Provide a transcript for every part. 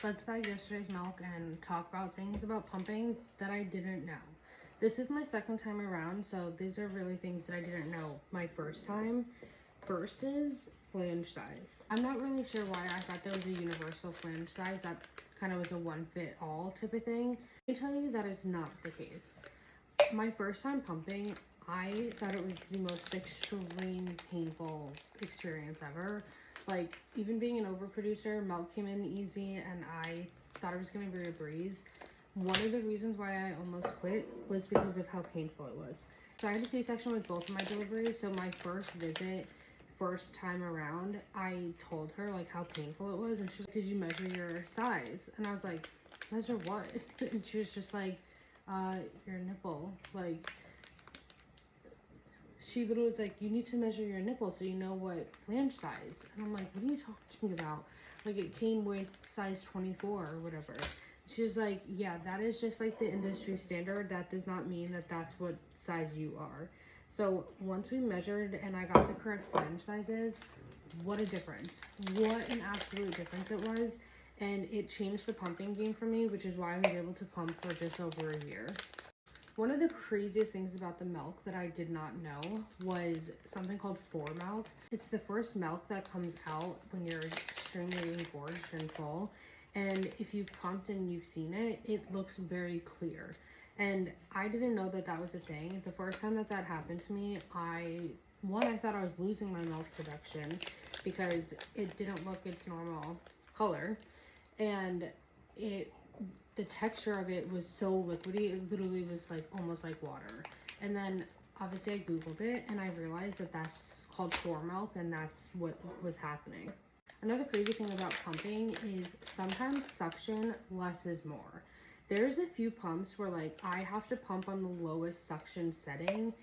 Let's bag yesterday's milk and talk about things about pumping that I didn't know. This is my second time around, so these are really things that I didn't know my first time. First is flange size. I'm not really sure why I thought there was a universal flange size that kind of was a one fit all type of thing. I can tell you that is not the case. My first time pumping, I thought it was the most extreme painful experience ever. Like, even being an overproducer, milk came in easy and I thought it was going to be a breeze. One of the reasons why I almost quit was because of how painful it was. So I had a C-section with both of my deliveries. So my first visit, first time around, I told her like how painful it was, and she was like, "Did you measure your size?" And I was like, "Measure what?" And she was just like, your nipple." Like, she literally was like, "You need to measure your nipple so you know what flange size." And I'm like, "What are you talking about? Like, it came with size 24 or whatever." She's like, "Yeah, that is just like the industry standard. That does not mean that that's what size you are." So once we measured and I got the correct flange sizes, what a difference. What an absolute difference it was. And it changed the pumping game for me, which is why I was able to pump for just over a year. One of the craziest things about the milk that I did not know was something called fore-milk. It's the first milk that comes out when you're extremely engorged and full. And if you've pumped and you've seen it, it looks very clear. And I didn't know that that was a thing. The first time that that happened to me, I thought I was losing my milk production because it didn't look its normal color. And the texture of it was so liquidy, it literally was like almost like water. And then obviously I googled it and I realized that that's called fore-milk and that's what was happening. Another crazy thing about pumping is sometimes suction less is more. There's a few pumps where like I have to pump on the lowest suction setting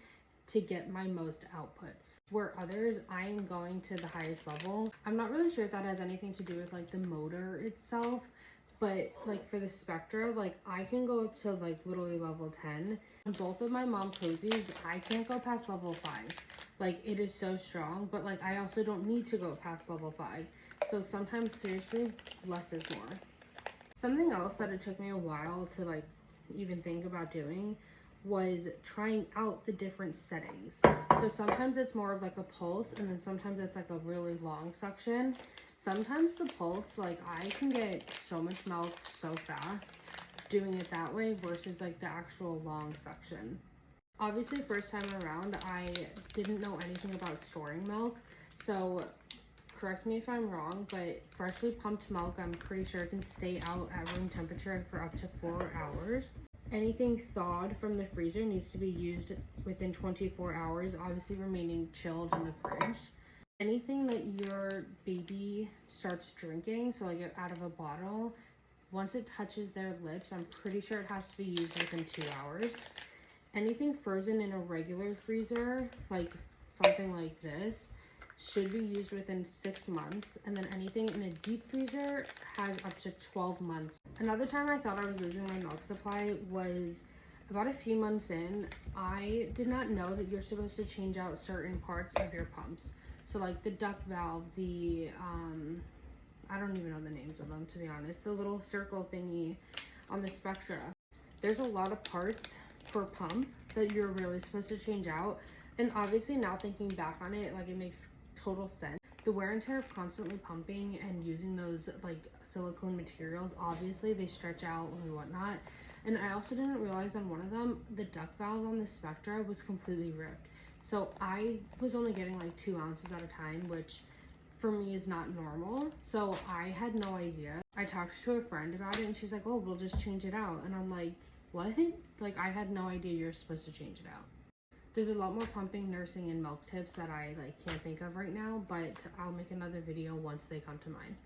to get my most output, where others I am going to the highest level. I'm not really sure if that has anything to do with like the motor itself, but like for the Spectra, like I can go up to like literally level 10. On both of my mom cozies, I can't go past level 5. Like, it is so strong, but like I also don't need to go past level 5. So sometimes seriously, less is more. Something else that it took me a while to like even think about doing was trying out the different settings. So sometimes it's more of like a pulse, and then sometimes it's like a really long suction. Sometimes the pulse, like I can get so much milk so fast doing it that way versus like the actual long suction. Obviously, first time around, I didn't know anything about storing milk. So correct me if I'm wrong, but freshly pumped milk, I'm pretty sure it can stay out at room temperature for up to 4 hours. Anything thawed from the freezer needs to be used within 24 hours, obviously remaining chilled in the fridge. Anything that your baby starts drinking, so like out of a bottle, once it touches their lips, I'm pretty sure it has to be used within 2 hours. Anything frozen in a regular freezer, like something like this, should be used within 6 months, and then anything in a deep freezer has up to 12 months. Another time I thought I was losing my milk supply was about a few months in. I did not know that you're supposed to change out certain parts of your pumps. So like the duct valve, the I don't even know the names of them, to be honest, the little circle thingy on the Spectra. There's a lot of parts per pump that you're really supposed to change out. And obviously now thinking back on it, like it makes total sense. The wear and tear of constantly pumping and using those like silicone materials, obviously they stretch out and whatnot. And I also didn't realize on one of them, the duct valve on the Spectra was completely ripped. So I was only getting like 2 ounces at a time, which for me is not normal. So I had no idea. I talked to a friend about it and she's like, "Oh, we'll just change it out." And I'm like, "What?" Like, I had no idea you're supposed to change it out. There's a lot more pumping, nursing, and milk tips that I like can't think of right now, but I'll make another video once they come to mind.